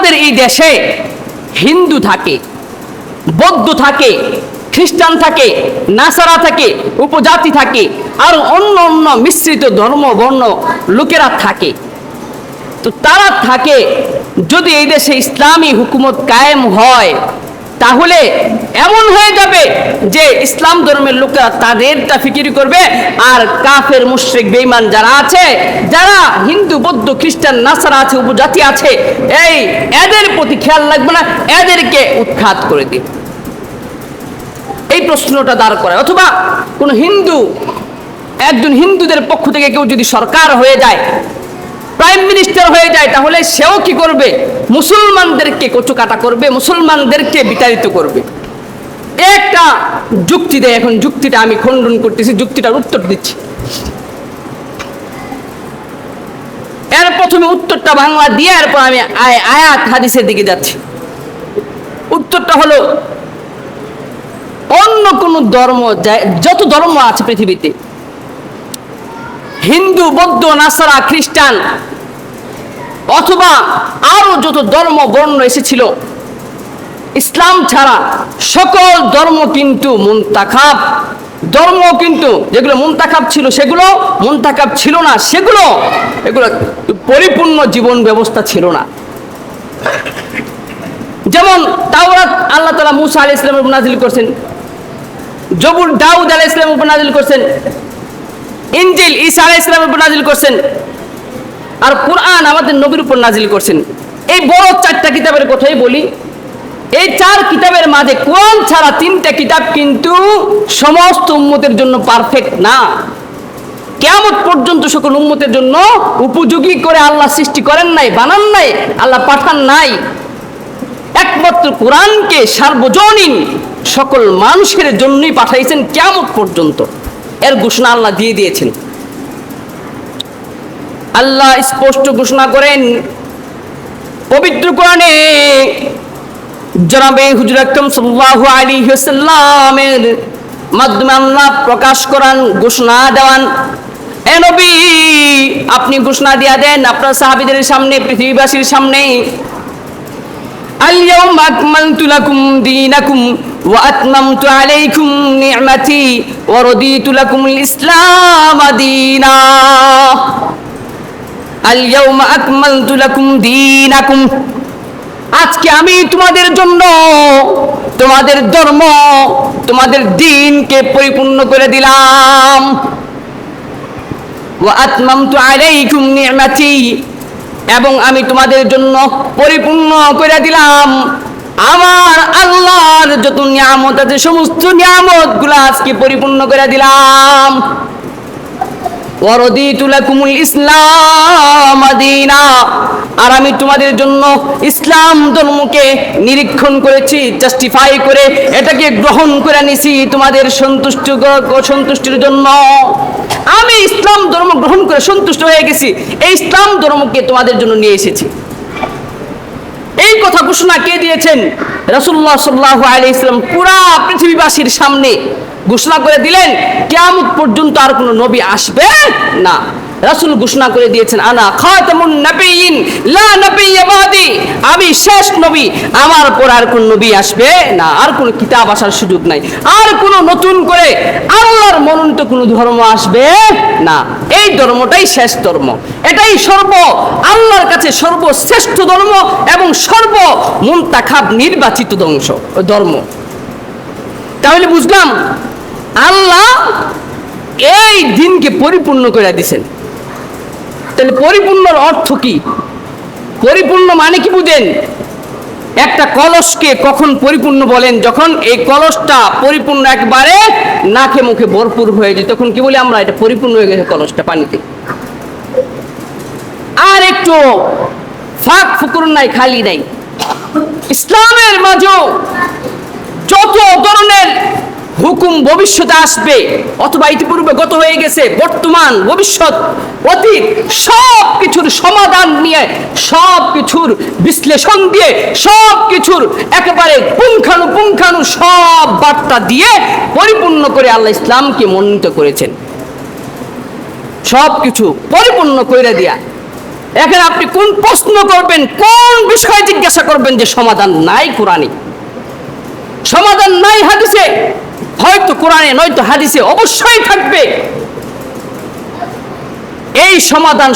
আমাদের এই দেশে হিন্দু থাকে, বৌদ্ধ থাকে, খ্রিস্টান থাকে, নাসারা থাকে, উপজাতি থাকে, আর অন্য অন্য মিশ্রিত ধর্ম বর্ণ লোকেরা থাকে। তো তারা থাকে, যদি এই দেশে ইসলামী হুকুমত কায়েম হয় তাহলে এমন হয়ে যাবে যে ইসলাম ধর্মের লোকেরা তাদেরটা ফিকির করবে, আর কাফের মুশরিক বেঈমান যারা আছে, যারা হিন্দু বৌদ্ধ খ্রিস্টান নাসারা আছে, উপজাতি আছে, এদের প্রতি খেয়াল রাখবে না, এদেরকে উৎখাত করে দিবে। এই প্রশ্নটা দাঁড় করায়। অথবা কোন একজন হিন্দুদের পক্ষ থেকে কেউ যদি সরকার হয়ে যায়, প্রাইম মিনিস্টার হয়ে যায়, তাহলে সেও কি করবে? মুসলমানদেরকে কচুকাটা করবে, মুসলমানদেরকে বিতাড়িত করবে। একটা যুক্তি দেয়, এখন যুক্তিটা আমি খণ্ডন করতেছি, যুক্তিটার উত্তর দিচ্ছি। এর প্রথমে উত্তরটা বাংলা দিয়ে এরপর আমি আয়াত হাদিসের দিকে যাচ্ছি। উত্তরটা হলো, অন্য কোন ধর্ম, যত ধর্ম আছে পৃথিবীতে, হিন্দু বৌদ্ধ নাসারা খ্রিস্টান অথবা আরো যত ধর্ম বর্ণ এসেছিল, ইসলাম ছাড়া সকল ধর্ম কিন্তু মুনতাখাব ধর্ম, কিন্তু যেগুলো মুনতাখাব ছিল সেগুলো মুনতাখাব ছিল না, এগুলো পরিপূর্ণ জীবন ব্যবস্থা ছিল না। যেমন তাওরাত আল্লাহ তাআলা মুসা আলাইহিস সালামের উপর নাযিল করেছেন, জবুর দাউদ আলাইহিস সালামের উপর নাযিল করেছেন, ইনজিল ঈসা আলাইহিস সালামের উপর নাযিল করেছেন, আর কুরআন আমাদের নবীর উপর নাযিল করেছেন। এই বড় চারটা কিতাবের কথাই বলি। এই চার কিতাবের মাঝে কোরআন ছাড়া তিনটা কিতাব কিন্তু সমস্ত উম্মতের জন্য পারফেক্ট না। কিয়ামত পর্যন্ত সকল উম্মতের জন্য উপযোগী করে আল্লাহ সৃষ্টি করেন নাই, বানান নাই, আল্লাহ পাঠান নাই। একমাত্র কোরআনকে সার্বজনীন সকল মানুষের জন্যই পাঠাইছেন কিয়ামত পর্যন্ত, এর ঘোষণা আল্লাহ দিয়ে দিয়েছেন। আল্লাহ স্পষ্ট ঘোষণা করেন পবিত্র কোরআনে, জনাবে হুজুর আকরাম সাল্লাল্লাহু আলাইহি ওয়াসাল্লামের মাধ্যমে আল্লাহ প্রকাশ করান, ঘোষণা দেওয়ান, এ নবী আপনি ঘোষণা দিয়া দেন আপনার সাহাবীদের সামনে, পৃথিবীবাসীর সামনে, আল-ইয়াওমা আকমালতু লাকুম দীনাকুম ওয়া আতমামতু আলাইকুম নি'মাতি ওয়া রাদিতু লাকুমুল ইসলাম দীনা। আল-ইয়াওমা আকমালতু লাকুম দীনাকুম, আজকে আমি তোমাদের জন্য তোমাদের ধর্ম, তোমাদের দ্বীনকে পরিপূর্ণ করে দিলাম। ওয়া আতমামতু আলাইকুম নি'মাতি, এবং আমি তোমাদের জন্য পরিপূর্ণ করে দিলাম আমার আল্লাহর যত নিয়ামত আছে, সমস্ত নিয়ামতগুলো আজকে পরিপূর্ণ করে দিলাম। ওয়া রাদিতু লাকুমুল ইসলাম দীনা, আর আমি তোমাদের জন্য ইসলাম ধর্মকে নিরীক্ষণ করেছি, জাস্টিফাই করে এটাকে গ্রহণ করে নিছি তোমাদের সন্তুষ্টির জন্য। আমি ইসলাম ধর্ম গ্রহণ করে সন্তুষ্ট হয়ে গেছি, এই ইসলাম ধর্মকে তোমাদের জন্য নিয়ে এসেছি। এই কথা ঘোষণা কে দিয়েছেন? রাসূলুল্লাহ সাল্লাল্লাহু আলাইহি ওয়াসাল্লাম পুরা পৃথিবীবাসীর সামনে ঘোষণা করে দিলেন, কিয়ামত পর্যন্ত আর কোনো নবী আসবে না। রাসূল ঘোষণা করে দিয়েছেন, আনা খাতামুন নাবিয়্যিন লা নাবিয়্যা বাদি, আমি শেষ নবী, আমার পর আর কোন নবী আসবে না, আর কোন কিতাব আসার সুযোগ নাই, আর কোন নতুন করে আল্লাহর মনোনীত কোন ধর্ম আসবে না। এই ধর্মটাই শেষ ধর্ম, এটাই আল্লাহর কাছে সর্বশ্রেষ্ঠ ধর্ম এবং মুনতাখাব নির্বাচিত ধর্ম। তাহলে বুঝলাম আল্লাহ এই দিনকে পরিপূর্ণ করে দিয়েছেন। তাহলে পরিপূর্ণর অর্থ কি? পরিপূর্ণ মানে কি বুঝেন? একটা কলসকে কখন পরিপূর্ণ বলেন? যখন এই কলসটা পরিপূর্ণ একবারে নাকে মুখে ভরপুর হয়ে যায়, তখন কি বলি আমরা? এটা পরিপূর্ণ হয়ে গেছে কলসটা পানিতে। আর একটু ফাঁক ফুকুর নাই, খালি নাই। ইসলামের মাঝেও যত ধরনের হুকুম ভবিষ্যতে আসবে, অথবা ইতিপূর্বে গত হয়ে গেছে, বর্তমান ভবিষ্যৎ অতীত, সব কিছুর সমাধান নিয়ে, সব কিছুর বিশ্লেষণ দিয়ে, সব কিছুর একেবারে পুঙ্খানু সব বার্তা দিয়ে পরিপূর্ণ করে আল্লাহ ইসলামকে মনোনীত করেছেন। সব কিছু পরিপূর্ণ করে দিয়া এখানে আপনি কোন প্রশ্ন করবেন, কোন বিষয় জিজ্ঞাসা করবেন যে সমাধান নাই কোরআনে, সমাধান নাই হাদিসে? হয়তো কোরআনে নয়তো হাদিসে অবশ্যই থাকবে এই সমাধান।